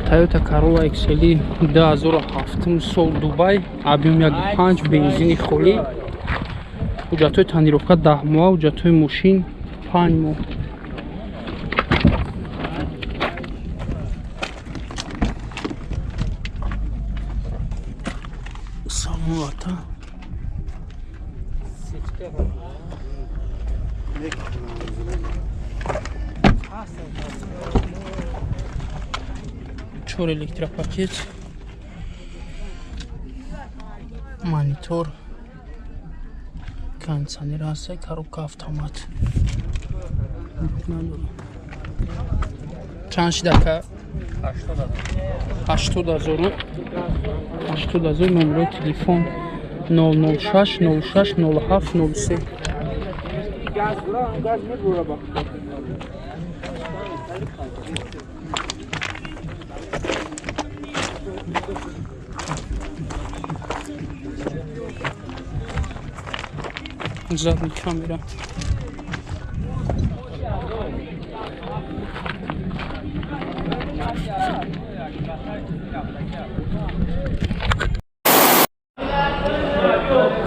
Toyota Corolla XL 2007 сол Дубай, объем 1.5 бензини холӣ. ҳуҷҷатҳои таъмировка 10 моҳ, ҳуҷҷатҳои мошин 5 моҳ. Салон вата. Чор электропакет, монитор, кондиционер аст, коробка автомат. Чанд шидака? 80,000. 80,000. номерои телефон 006 06 07 03. Задняя камера.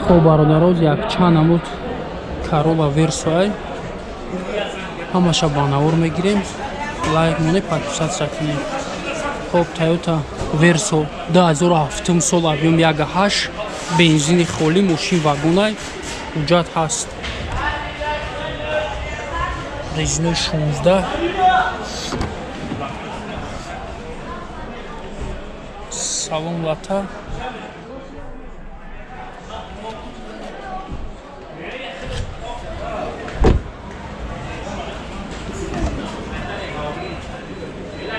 Хоб бародароз, як чанд намуд Corolla Verso ай. Ҳамаша ба навор мегирем. Лайк монед, подписатсия кунед. Хоб Toyota Verso 2007 сол, объем 1.8, бензини холӣ, мошин вагонай. ҳуҷҷат ҳаст. резинои 16. салон лата.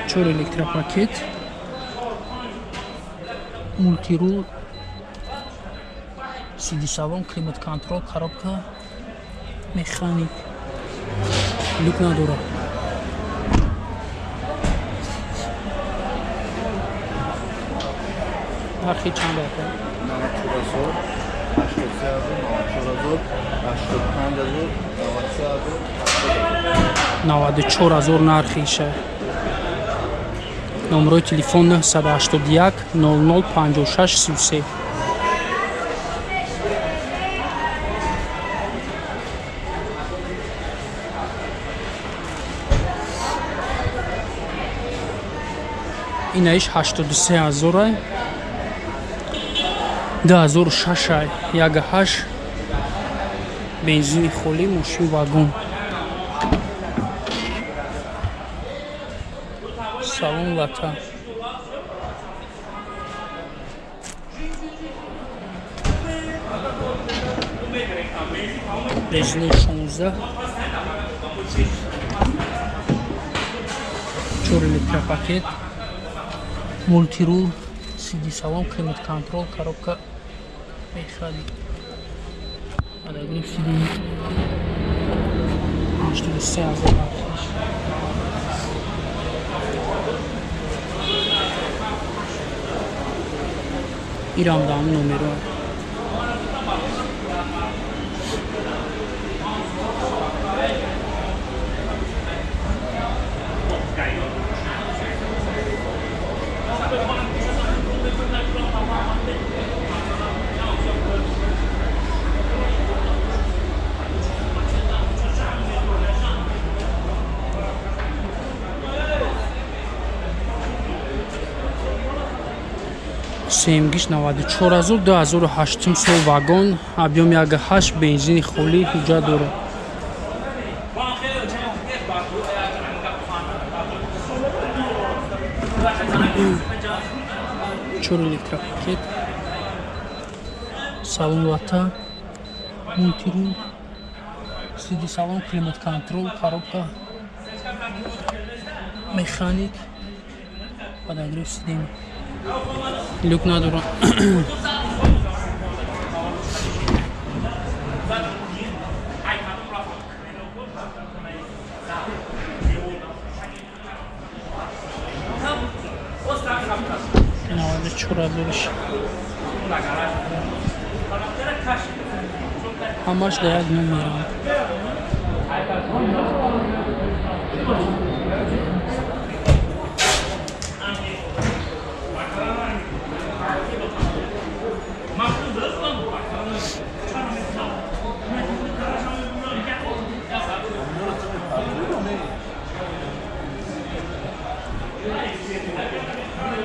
чор электропакет, мультирул, CD салон, климат контрол, коробка механик. люк надорад. нархи чанд аст? 94,000 нархиша. номерои телефон 181 00 56 33. инаиш 83,000 2006 1.8 бензини холӣ, мошин вагон. салон лата. резина 16. чор электропакет, мультирул, CD салон, климат контрол, коробка механик. Подогрев сидений. 83,000 нархиш. İran'dan numara. Семгиш 94,000 2008 сол вагон, объем 1.8 бензини холӣ, ҳуҷҷат дорад. чор электропакет, салон лата, мультирул, CD салон, климат контрол, коробка механик, подогрев сидений. люк надорад. ҳамаш да як номер.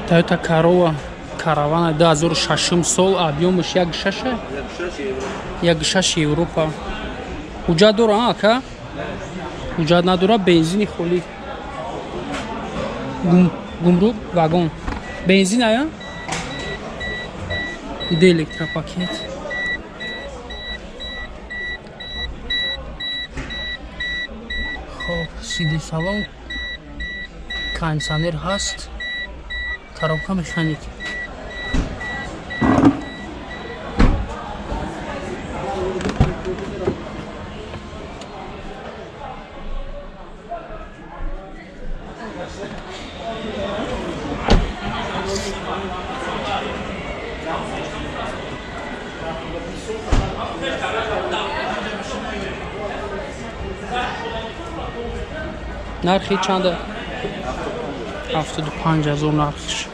Toyota Corolla Caravana 2006 сол, объёмш 1.6 1.6 Европа. Ҳуҷҷат дора ака? Ҳуҷҷат надора, бензини холӣ. Гумрук вагон. Бензин ая? Иде электропакет. Хоб, сиди салон. Кондиционер ҳаст. Коробка механик. нархи чанда? 75000 нархиш.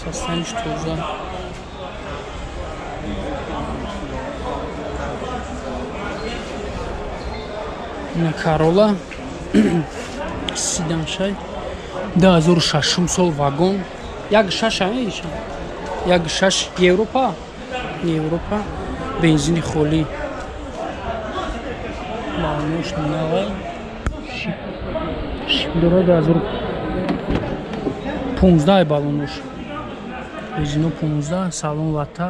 Состаниш тоза. На Corolla сидан шай 2006 сол вагон 1.6 аиша 1.6 Европа бензини холӣ маънуш навай шипдора 2015 балонуш бензино 15 салон вата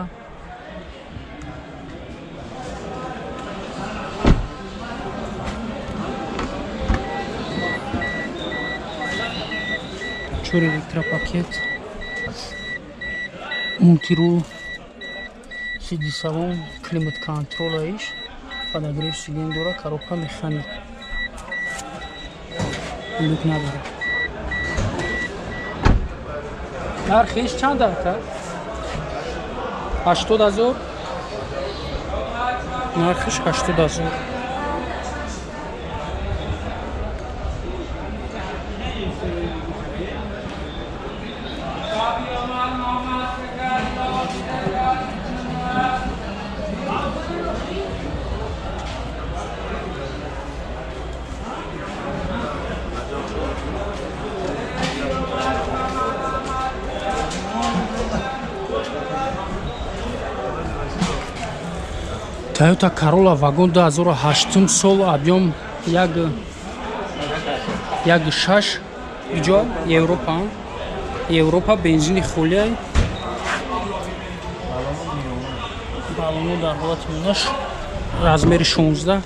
чур электропакет мультирул сиди салон климат контрол аиш подогрев сиден дора коробка механик люк надора нархиш чанд аста 80000 нархиш 80000 Toyota Corolla вагон 2008 сол, объем 1.6 иҷо Европа бензини холӣ балоно дар ҳолати монаш размери 16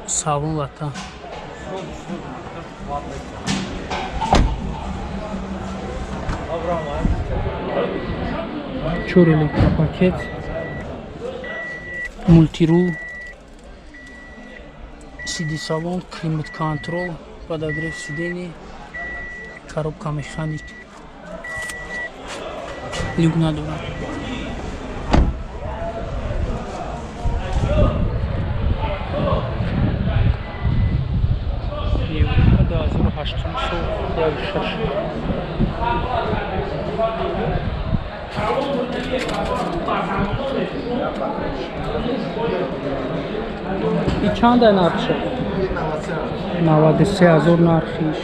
салон вата чур электропакет мультирул сиди салон климат контрол подогрев сидений коробка механик люк надора Европа 2008 сол 1.6 И чанд е нархиш? 93000 нархиш.